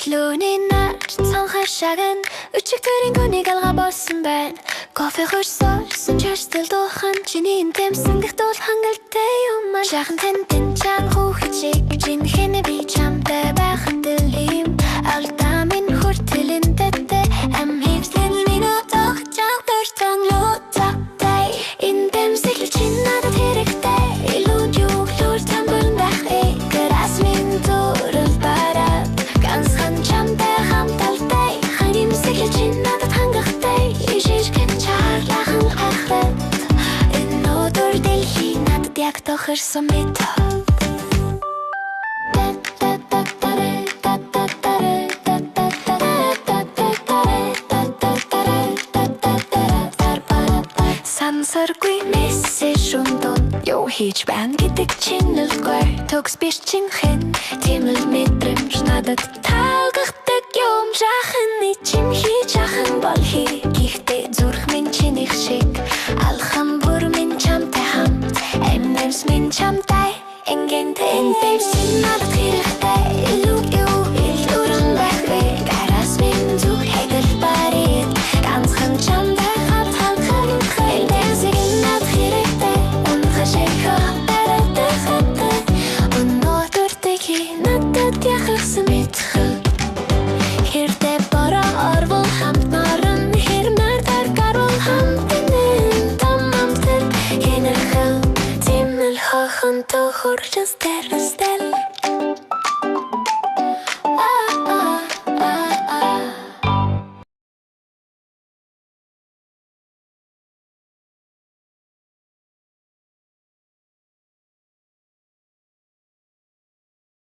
Лүний нар цонхоор шаган өчиг төрийн гүнийг алга болсон байна. Кофе хөрсөн чашдэл дуухан чиний тэмсэн гихтүүл хангалттай юм аа. Шахан тэн чан хүүхчиг жинхэнэ би чамтай байхад дэлхийм алдаа минь хүртэлэн тэтэ ам хипслэн минут огчаг төртөн луттай энэ тэмсэл чин надад хэрэгтэй илүүн юглуур тамбан бахи гэрас минь төрөл бараад ганцхан чамтай хамталтай ханимсэл чин надад хангахтай ишишгэн чарлахан ахрат энэ өдөр дэлхий надад яг тохирсон мэт сансаргүй мессеж унтун юу хийж байна гэдэг чинэлгүй төгс биш чинхэн тийм л мэдрэмж надад таалгахдаг юм жахан ичим хийж ахын бол гэхдээ зүрх минь чинийх шиг алхам бүр минь чамтай хамт эмнэмс минь чамтай энгэнтэй энтэйсэн надад хэрэгтэй илүү илүүрэн бахи гараас минь зүг хайгал барид ганцхан чамтай надад яхагсан